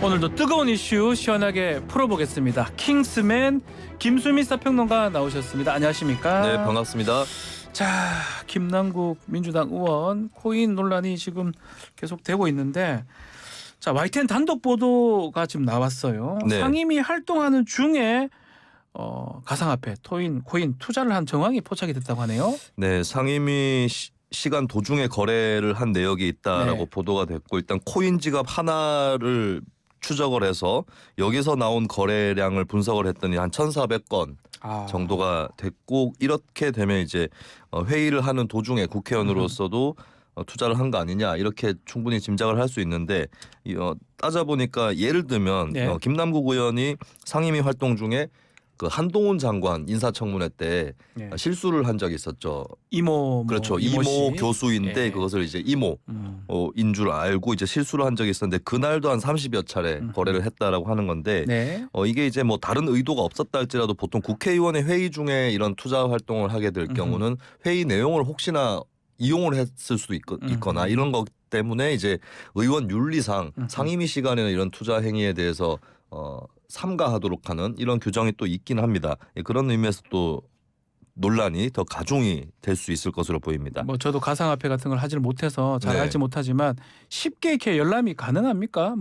오늘도 뜨거운 이슈 시원하게 풀어보겠습니다. 킹스맨 김수미 사평론가 나오셨습니다. 안녕하십니까? 네, 반갑습니다. 자, 김남국 민주당 의원 코인 논란이 지금 계속되고 있는데, 자, YTN 단독 보도가 지금 나왔어요. 네. 상임위 활동하는 중에 가상화폐, 코인 투자를 한 정황이 포착이 됐다고 하네요. 네, 상임위 시간 도중에 거래를 한 내역이 있다라고 네. 보도가 됐고, 일단 코인 지갑 하나를 추적을 해서 여기서 나온 거래량을 분석을 했더니 한 1,400건 정도가 됐고, 이렇게 되면 이제 회의를 하는 도중에 국회의원으로서도 투자를 한 거 아니냐, 이렇게 충분히 짐작을 할 수 있는데, 따져보니까 예를 들면 네. 김남국 의원이 상임위 활동 중에 그 한동훈 장관 인사청문회 때 네. 실수를 한 적이 있었죠. 이모, 그렇죠. 이모 씨. 이모 교수인데 예. 그것을 이제 이모 인 줄 알고 이제 실수를 한 적이 있었는데, 그날도 한 30여 차례 거래를 했다라고 하는 건데, 네. 이게 이제 뭐 다른 의도가 없었다 할지라도 보통 국회의원의 회의 중에 이런 투자 활동을 하게 될 경우는 회의 내용을 혹시나 이용을 했을 수도 있거나 이런 것 때문에 이제 의원 윤리상 상임위 시간에는 이런 투자 행위에 대해서 삼가하도록 하는 이런 규정이 또 있긴 합니다. 그런 의미에서 또 논란이 더 가중이 될 수 있을 것으로 보입니다. 뭐 저도 가상화폐 같은 걸 하지를 못해서 잘 네. 알지 못하지만 쉽게 이렇게 열람이 가능합니까?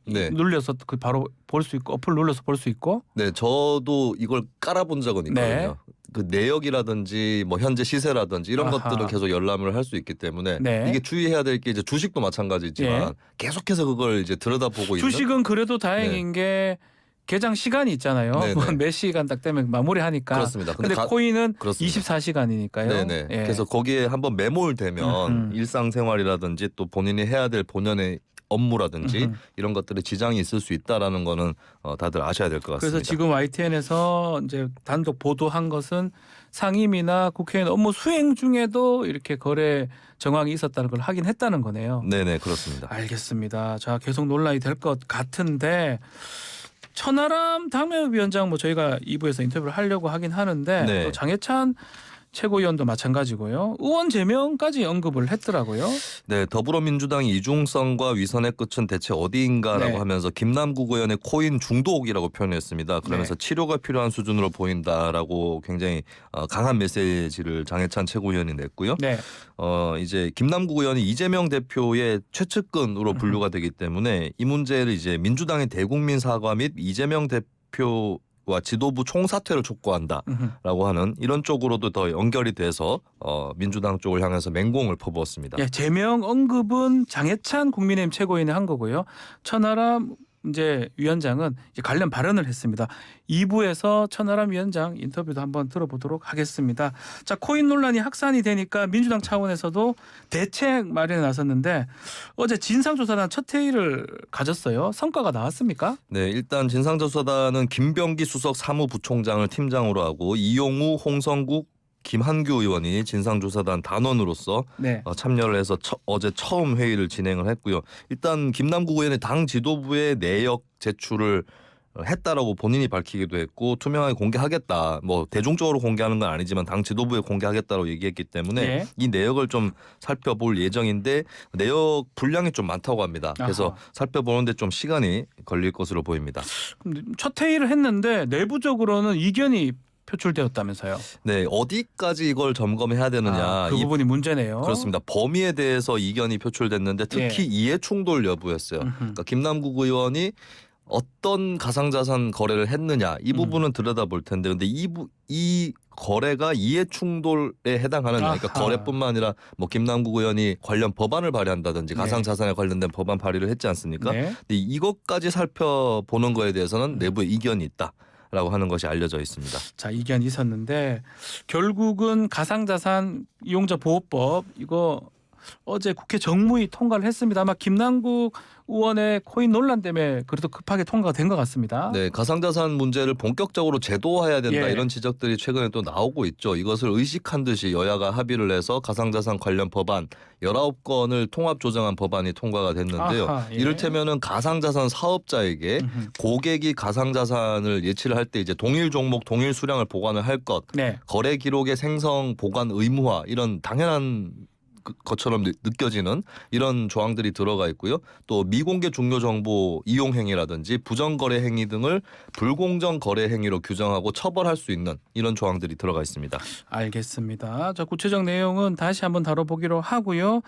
네. 눌려서 그 바로 볼 수 있고, 어플 눌러서 볼 수 있고. 네, 저도 이걸 깔아본 적은 있거든요. 네. 그 내역이라든지 뭐 현재 시세라든지 이런 아하. 것들은 계속 열람을 할 수 있기 때문에 네. 이게 주의해야 될 게 이제 주식도 마찬가지지만 예. 계속해서 그걸 이제 들여다보고 있는. 주식은 그래도 다행인 게 개장 시간이 있잖아요. 네네. 뭐 몇 시간 딱 되면 마무리하니까. 그렇습니다. 근데 근데 코인은 그렇습니다. 24시간이니까요. 네네. 예. 그래서 거기에 한번 매몰되면 일상생활이라든지 또 본인이 해야 될 본연의 업무라든지 이런 것들에 지장이 있을 수 있다라는 거는 다들 아셔야 될 것 같습니다. 그래서 지금 YTN에서 이제 단독 보도한 것은 상임위나 국회의원 업무 수행 중에도 이렇게 거래 정황이 있었다는 걸 확인했다는 거네요. 네네, 그렇습니다. 알겠습니다. 자, 계속 논란이 될 것 같은데, 천하람 당협위원장 뭐 저희가 2부에서 인터뷰를 하려고 하긴 하는데, 네. 또 장해찬 최고위원도 마찬가지고요. 의원 제명까지 언급을 했더라고요. 네, 더불어민주당이 이중성과 위선의 끝은 대체 어디인가라고 네. 하면서 김남국 의원의 코인 중독이라고 표현했습니다. 그러면서 네. 치료가 필요한 수준으로 보인다라고 굉장히 강한 메시지를 장해찬 최고위원이 냈고요. 네. 이제 김남국 의원이 이재명 대표의 최측근으로 분류가 되기 때문에 이 문제를 이제 민주당의 대국민 사과 및 이재명 대표와 지도부 총사퇴를 촉구한다라고 하는 이런 쪽으로도 더 연결이 돼서 민주당 쪽을 향해서 맹공을 퍼부었습니다. 예, 제명 언급은 장해찬 국민의힘 최고위원이 한 거고요. 천하람 이제 위원장은 이제 관련 발언을 했습니다. 2부에서 천하람 위원장 인터뷰도 한번 들어보도록 하겠습니다. 자, 코인 논란이 확산이 되니까 민주당 차원에서도 대책 마련에 나섰는데, 어제 진상조사단 첫 회의를 가졌어요. 성과가 나왔습니까? 네, 일단 진상조사단은 김병기 수석 사무부총장을 팀장으로 하고 이용우, 홍성국, 김한규 의원이 진상조사단 단원으로서 네. 참여를 해서 어제 처음 회의를 진행을 했고요. 일단 김남국 의원의 당 지도부의 내역 제출을 했다라고 본인이 밝히기도 했고, 투명하게 공개하겠다, 뭐 대중적으로 공개하는 건 아니지만 당 지도부에 공개하겠다고 얘기했기 때문에 네. 이 내역을 좀 살펴볼 예정인데, 내역 분량이 좀 많다고 합니다. 그래서 아하. 살펴보는데 좀 시간이 걸릴 것으로 보입니다. 그럼 첫 회의를 했는데 내부적으로는 이견이 표출되었다면서요. 네, 어디까지 이걸 점검해야 되느냐, 그 부분이 문제네요. 그렇습니다. 범위에 대해서 이견이 표출됐는데 특히 이해 충돌 여부였어요. 그러니까 김남국 의원이 어떤 가상자산 거래를 했느냐, 이 부분은 들여다볼 텐데, 근데 이 거래가 이해 충돌에 해당하느냐, 그러니까 아하. 거래뿐만 아니라 뭐 김남국 의원이 관련 법안을 발의한다든지 가상자산에 관련된 법안 발의를 했지 않습니까? 네. 근데 이것까지 살펴보는 거에 대해서는 내부에 이견이 있다라고 하는 것이 알려져 있습니다. 자, 이견이 있었는데 결국은 가상자산 이용자 보호법, 이거 어제 국회 정무위 통과를 했습니다. 아마 김남국 의원의 코인 논란 때문에 그래도 급하게 통과가 된 것 같습니다. 네, 가상자산 문제를 본격적으로 제도화해야 된다, 예. 이런 지적들이 최근에 또 나오고 있죠. 이것을 의식한 듯이 여야가 합의를 해서 가상자산 관련 법안 19건을 통합 조정한 법안이 통과가 됐는데요. 아하, 예. 이를테면은 가상자산 사업자에게 고객이 가상자산을 예치를 할 때 이제 동일 종목, 동일 수량을 보관을 할 것, 네. 거래 기록의 생성, 보관 의무화, 이런 당연한 것처럼 느껴지는 이런 조항들이 들어가 있고요. 또 미공개 중요 정보 이용 행위라든지 부정거래 행위 등을 불공정 거래 행위로 규정하고 처벌할 수 있는 이런 조항들이 들어가 있습니다. 알겠습니다. 자, 구체적 내용은 다시 한번 다뤄보기로 하고요.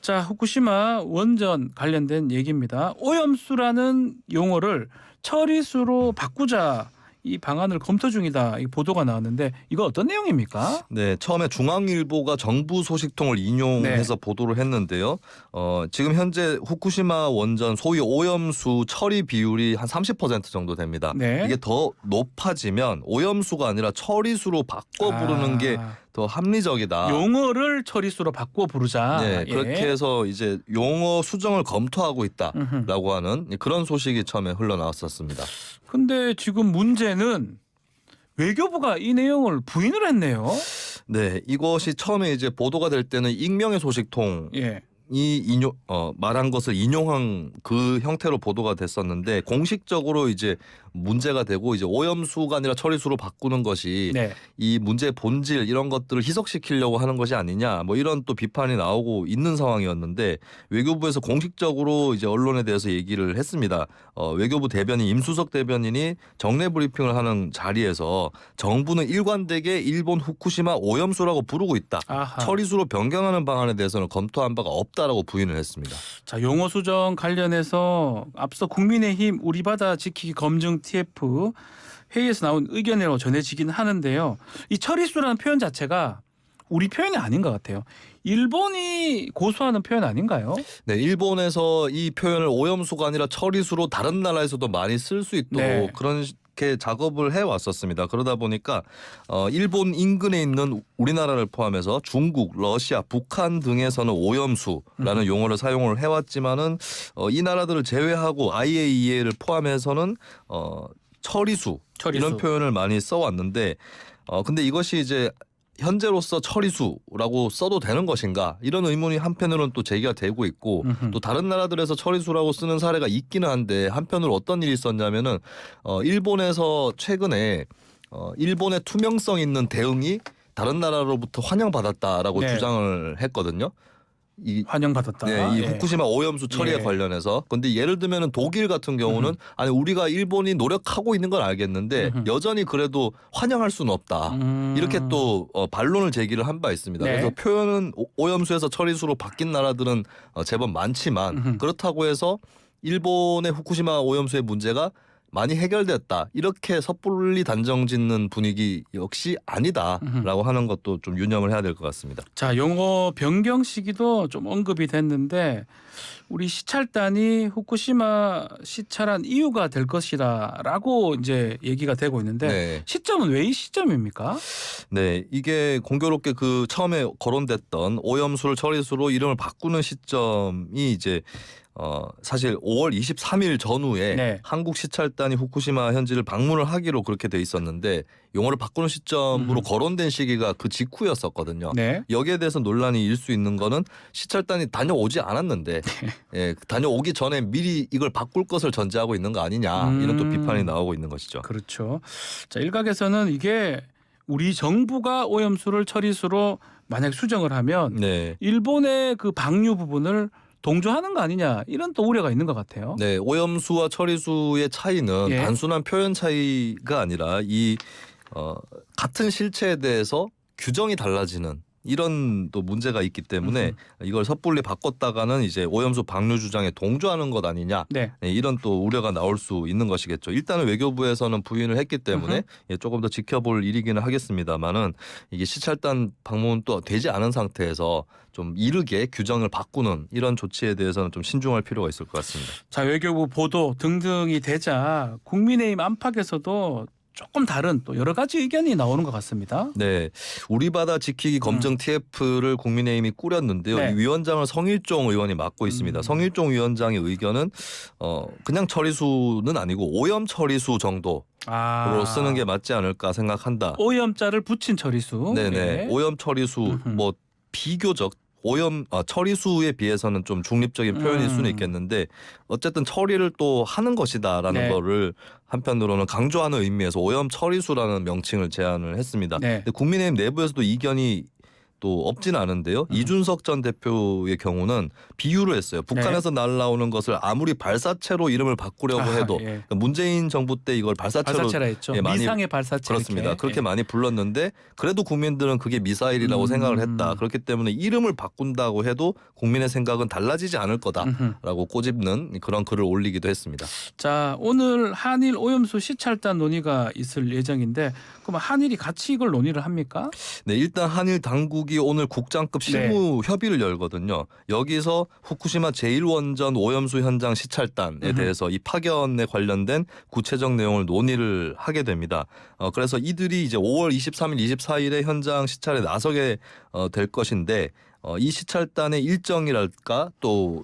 자, 후쿠시마 원전 관련된 얘기입니다. 오염수라는 용어를 처리수로 바꾸자 이 방안을 검토 중이다. 이 보도가 나왔는데 이거 어떤 내용입니까? 네, 처음에 중앙일보가 정부 소식통을 인용해서 보도를 했는데요. 지금 현재 후쿠시마 원전 소위 오염수 처리 비율이 한 30% 정도 됩니다. 네. 이게 더 높아지면 오염수가 아니라 처리수로 바꿔 부르는 게 더 합리적이다. 용어를 처리수로 바꿔 부르자. 네, 그렇게 해서 이제 용어 수정을 검토하고 있다라고 하는 그런 소식이 처음에 흘러나왔었습니다. 근데 지금 문제는 외교부가 이 내용을 부인을 했네요. 네, 이것이 처음에 이제 보도가 될 때는 익명의 소식통 예. 말한 것을 인용한 그 형태로 보도가 됐었는데 공식적으로 이제 문제가 되고 이제 오염수가 아니라 처리수로 바꾸는 것이 네. 이 문제의 본질 이런 것들을 희석시키려고 하는 것이 아니냐 뭐 이런 또 비판이 나오고 있는 상황이었는데 외교부에서 공식적으로 이제 언론에 대해서 얘기를 했습니다. 외교부 대변인 임수석 대변인이 정례 브리핑을 하는 자리에서 정부는 일관되게 일본 후쿠시마 오염수라고 부르고 있다. 아하. 처리수로 변경하는 방안에 대해서는 검토한 바가 없다라고 부인을 했습니다. 자, 용어 수정 관련해서 앞서 국민의힘 우리 바다 지키기 검증 TF 회의에서 나온 의견이라고 전해지긴 하는데요. 이 처리수라는 표현 자체가 우리 표현이 아닌 것 같아요. 일본이 고수하는 표현 아닌가요? 네, 일본에서 이 표현을 오염수가 아니라 처리수로 다른 나라에서도 많이 쓸 수 있도록 네. 그렇게 작업을 해왔었습니다. 그러다 보니까 일본 인근에 있는 우리나라를 포함해서 중국, 러시아, 북한 등에서는 오염수라는 용어를 사용을 해왔지만은 이 나라들을 제외하고 IAEA를 포함해서는 처리수 이런 표현을 많이 써왔는데 근데 이것이 이제 현재로서 처리수라고 써도 되는 것인가 이런 의문이 한편으로는 또 제기가 되고 있고 또 다른 나라들에서 처리수라고 쓰는 사례가 있기는 한데 한편으로 어떤 일이 있었냐면은 일본에서 최근에 일본의 투명성 있는 대응이 다른 나라로부터 환영받았다라고 네. 주장을 했거든요. 환영받았다. 네, 이 예. 후쿠시마 오염수 처리에 예. 관련해서. 근데 예를 들면은 독일 같은 경우는 아니 우리가 일본이 노력하고 있는 건 알겠는데 여전히 그래도 환영할 수는 없다. 이렇게 또 반론을 제기를 한 바 있습니다. 네. 그래서 표현은 오염수에서 처리수로 바뀐 나라들은 제법 많지만 그렇다고 해서 일본의 후쿠시마 오염수의 문제가 많이 해결됐다. 이렇게 섣불리 단정짓는 분위기 역시 아니다라고 하는 것도 좀 유념을 해야 될 것 같습니다. 자, 용어 변경 시기도 좀 언급이 됐는데 우리 시찰단이 후쿠시마 시찰한 이유가 될 것이라고 이제 얘기가 되고 있는데 네. 시점은 왜 이 시점입니까? 네, 이게 공교롭게 그 처음에 거론됐던 오염수를 처리수로 이름을 바꾸는 시점이 이제 사실 5월 23일 전후에 네. 한국 시찰단이 후쿠시마 현지를 방문을 하기로 그렇게 돼 있었는데 용어를 바꾸는 시점으로 거론된 시기가 그 직후였었거든요. 네. 여기에 대해서 논란이 일 수 있는 거는 시찰단이 다녀오지 않았는데 예, 다녀오기 전에 미리 이걸 바꿀 것을 전제하고 있는 거 아니냐 이런 또 비판이 나오고 있는 것이죠. 그렇죠. 자, 일각에서는 이게 우리 정부가 오염수를 처리수로 만약 수정을 하면 네. 일본의 그 방류 부분을 동조하는 거 아니냐 이런 또 우려가 있는 것 같아요. 네, 오염수와 처리수의 차이는 예. 단순한 표현 차이가 아니라 이 같은 실체에 대해서 규정이 달라지는 이런 또 문제가 있기 때문에 이걸 섣불리 바꿨다가는 이제 오염수 방류 주장에 동조하는 것 아니냐 네. 네, 이런 또 우려가 나올 수 있는 것이겠죠. 일단은 외교부에서는 부인을 했기 때문에 조금 더 지켜볼 일이기는 하겠습니다만은 이게 시찰단 방문 또 되지 않은 상태에서 좀 이르게 규정을 바꾸는 이런 조치에 대해서는 좀 신중할 필요가 있을 것 같습니다. 자, 외교부 보도 등등이 되자 국민의힘 안팎에서도 조금 다른 또 여러 가지 의견이 나오는 것 같습니다. 네, 우리 바다 지키기 검증 TF를 국민의힘이 꾸렸는데요. 네. 이 위원장을 성일종 의원이 맡고 있습니다. 성일종 위원장의 의견은 그냥 처리수는 아니고 오염 처리수 정도로 쓰는 게 맞지 않을까 생각한다. 오염자를 붙인 처리수. 네네, 예. 오염 처리수 뭐 비교적 처리수에 비해서는 좀 중립적인 표현일 수는 있겠는데 어쨌든 처리를 또 하는 것이다라는 네. 거를 한편으로는 강조하는 의미에서 오염 처리수라는 명칭을 제안을 했습니다. 네. 근데 국민의힘 내부에서도 이견이 또 없지는 않은데요. 이준석 전 대표의 경우는 비유를 했어요. 북한에서 날아오는 것을 아무리 발사체로 이름을 바꾸려고 해도 예. 그러니까 문재인 정부 때 이걸 발사체로 했죠. 예, 많이 미상의 발사체. 그렇습니다. 이렇게. 그렇게 많이 불렀는데 그래도 국민들은 그게 미사일이라고 생각을 했다. 그렇기 때문에 이름을 바꾼다고 해도 국민의 생각은 달라지지 않을 거다라고 꼬집는 그런 글을 올리기도 했습니다. 자, 오늘 한일 오염수 시찰단 논의가 있을 예정인데 그럼 한일이 같이 이걸 논의를 합니까? 네, 일단 한일 당국이 오늘 국장급 실무 협의를 열거든요. 여기서 후쿠시마 제1원전 오염수 현장 시찰단에 대해서 이 파견에 관련된 구체적 내용을 논의를 하게 됩니다. 그래서 이들이 이제 5월 23일, 24일에 현장 시찰에 나서게 될 것인데 이 시찰단의 일정이랄까 또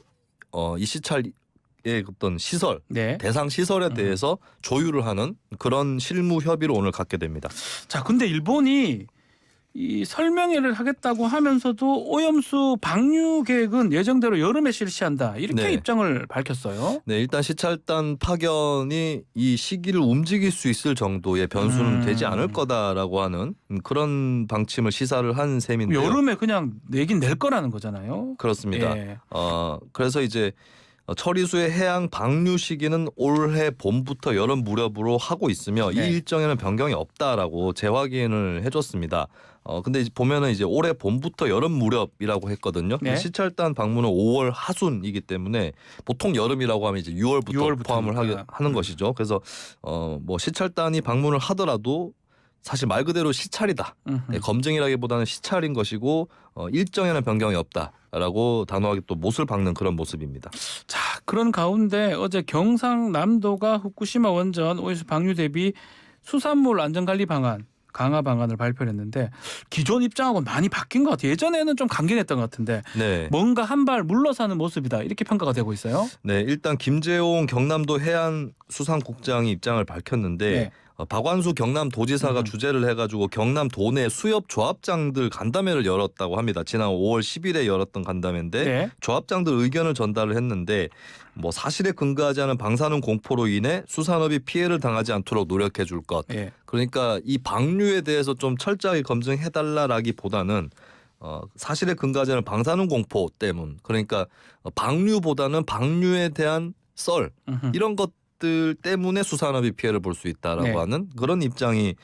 이 시찰 의 어떤 시설, 네. 대상 시설에 대해서 조율을 하는 그런 실무 협의를 오늘 갖게 됩니다. 자, 근데 일본이 이 설명회를 하겠다고 하면서도 오염수 방류 계획은 예정대로 여름에 실시한다. 이렇게 네. 입장을 밝혔어요. 네, 일단 시찰단 파견이 이 시기를 움직일 수 있을 정도의 변수는 되지 않을 거다라고 하는 그런 방침을 시사를 한 셈인데요. 여름에 그냥 내긴 낼 거라는 거잖아요. 그렇습니다. 예. 그래서 이제 처리수의 해양 방류 시기는 올해 봄부터 여름 무렵으로 하고 있으며 네. 이 일정에는 변경이 없다라고 재확인을 해줬습니다. 근데 이제 보면은 이제 올해 봄부터 여름 무렵이라고 했거든요. 네. 시찰단 방문은 5월 하순이기 때문에 보통 여름이라고 하면 이제 6월부터 포함을 하는 것이죠. 그래서 뭐 시찰단이 방문을 하더라도 사실 말 그대로 시찰이다. 네, 검증이라기보다는 시찰인 것이고 일정에는 변경이 없다라고 단호하게 또 못을 박는 그런 모습입니다. 자, 그런 가운데 어제 경상남도가 후쿠시마 원전 오염수 방류 대비 수산물 안전관리 방안 강화 방안을 발표했는데 기존 입장하고 많이 바뀐 것 같아요. 예전에는 좀 강경했던 것 같은데 네. 뭔가 한 발 물러서는 모습이다. 이렇게 평가가 되고 있어요. 네, 일단 김재용 경남도 해양수산국장이 입장을 밝혔는데 네. 박완수 경남도지사가 주재를 해가지고 경남도 내 수협 조합장들 간담회를 열었다고 합니다. 지난 5월 10일에 열었던 간담회인데 네. 조합장들 의견을 전달을 했는데 뭐 사실에 근거하지 않은 방사능 공포로 인해 수산업이 피해를 당하지 않도록 노력해 줄 것. 네. 그러니까 이 방류에 대해서 좀 철저하게 검증해달라라기보다는 사실에 근거하지 않은 방사능 공포 때문. 그러니까 방류보다는 방류에 대한 썰 이런 것들 때문에 수산업이 피해를 볼 수 있다라고 네. 하는 그런 입장이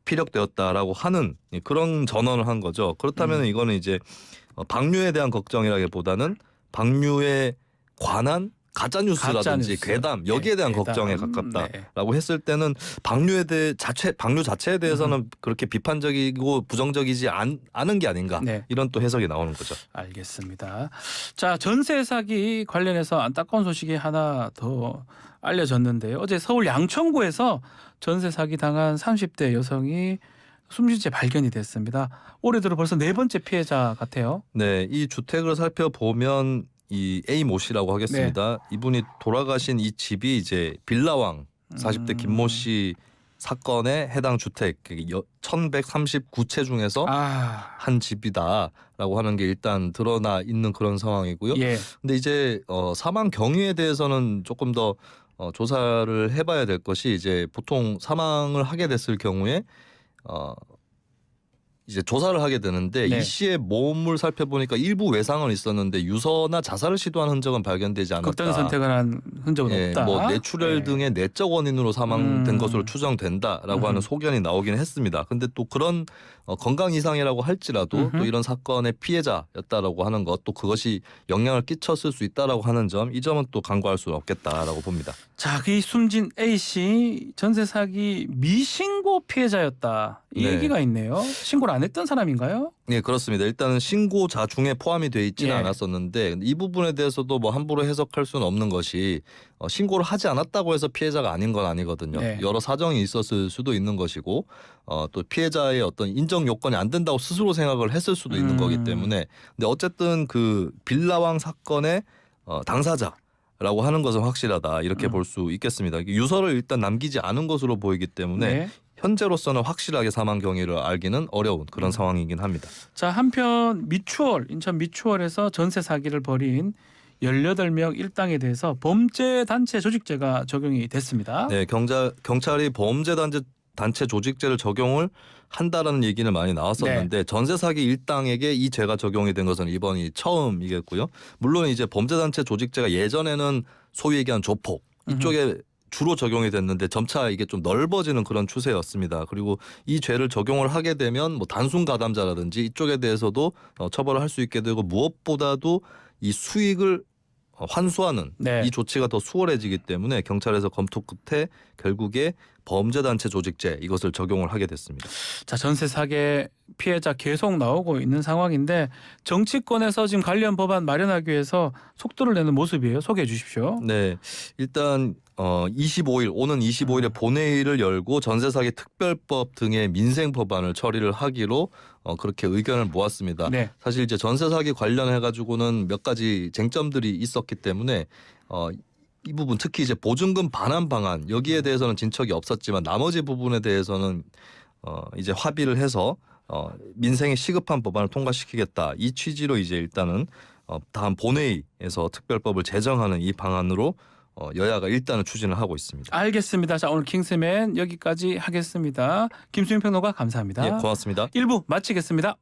피력되었다라고 하는 그런 전언을 한 거죠. 그렇다면 이거는 이제 방류에 대한 걱정이라기보다는 방류에 관한 가짜 뉴스라든지 괴담 여기에 대한 괴담. 걱정에 가깝다라고 네. 했을 때는 방류 자체에 대해서는 그렇게 비판적이고 부정적이지 않은 게 아닌가 네. 이런 또 해석이 나오는 거죠. 알겠습니다. 자, 전세 사기 관련해서 안타까운 소식이 하나 더 알려졌는데요. 어제 서울 양천구에서 전세 사기 당한 30대 여성이 숨진 채 발견이 됐습니다. 올해 들어 벌써 네 번째 피해자 같아요. 네, 이 주택을 살펴보면 이 A 모 씨라고 하겠습니다. 이분이 돌아가신 이 집이 이제 빌라왕 40대 김모 씨 사건에 해당 주택 1139채 중에서 한 집이다라고 하는 게 일단 드러나 있는 그런 상황이고요. 예. 근데 이제 사망 경위에 대해서는 조금 더 조사를 해봐야 될 것이 이제 보통 사망을 하게 됐을 경우에 이제 조사를 하게 되는데 네. 이 씨의 몸을 살펴보니까 일부 외상은 있었는데 유서나 자살을 시도한 흔적은 발견되지 않았다. 극단의 선택을 한 흔적은 예, 없다. 뭐 뇌출혈 예. 등의 내적 원인으로 사망된 것으로 추정된다라고 하는 소견이 나오긴 했습니다. 근데 또 그런 건강 이상이라고 할지라도 또 이런 사건의 피해자였다라고 하는 것 또 그것이 영향을 끼쳤을 수 있다라고 하는 점 이 점은 또 간과할 수는 없겠다라고 봅니다. 자, 그 숨진 A 씨 전세 사기 미신고 피해자였다. 이 네. 얘기가 있네요. 신고를 안 했던 사람인가요? 네, 그렇습니다. 일단은 신고자 중에 포함이 돼 있지는 예. 않았었는데 이 부분에 대해서도 뭐 함부로 해석할 수는 없는 것이 신고를 하지 않았다고 해서 피해자가 아닌 건 아니거든요. 네. 여러 사정이 있었을 수도 있는 것이고 또 피해자의 어떤 인정 요건이 안 된다고 스스로 생각을 했을 수도 있는 거기 때문에 근데 어쨌든 그 빌라왕 사건의 당사자라고 하는 것은 확실하다 이렇게 볼 수 있겠습니다. 유서를 일단 남기지 않은 것으로 보이기 때문에 네. 현재로서는 확실하게 사망 경위를 알기는 어려운 그런 상황이긴 합니다. 자, 한편 인천 미추홀에서 전세 사기를 벌인 18명 일당에 대해서 범죄 단체 조직죄가 적용이 됐습니다. 네, 경찰이 범죄단체 단체 조직제를 적용을 한다라는 얘기는 많이 나왔었는데 전세 사기 일당에게 이 죄가 적용이 된 것은 이번이 처음이겠고요. 물론 이제 범죄단체 조직제가 예전에는 소위 얘기한 조폭 이쪽에 주로 적용이 됐는데 점차 이게 좀 넓어지는 그런 추세였습니다. 그리고 이 죄를 적용을 하게 되면 뭐 단순 가담자라든지 이쪽에 대해서도 처벌을 할 수 있게 되고 무엇보다도 이 수익을 환수하는 네. 이 조치가 더 수월해지기 때문에 경찰에서 검토 끝에 결국에 범죄단체 조직제 이것을 적용을 하게 됐습니다. 자, 전세 사기 피해자 계속 나오고 있는 상황인데 정치권에서 지금 관련 법안 마련하기 위해서 속도를 내는 모습이에요. 소개해 주십시오. 네, 일단 25일 오는 25일에 본회의를 열고 전세 사기 특별법 등의 민생 법안을 처리를 하기로 그렇게 의견을 모았습니다. 네. 사실 이제 전세 사기 관련해 가지고는 몇 가지 쟁점들이 있었기 때문에 이 부분 특히 이제 보증금 반환 방안 여기에 대해서는 진척이 없었지만 나머지 부분에 대해서는 이제 합의를 해서 민생에 시급한 법안을 통과시키겠다 이 취지로 이제 일단은 다음 본회의에서 특별법을 제정하는 이 방안으로 여야가 일단은 추진을 하고 있습니다. 알겠습니다. 자, 오늘 킹스맨 여기까지 하겠습니다. 김수민 평론가 감사합니다. 예, 고맙습니다. 1부 마치겠습니다.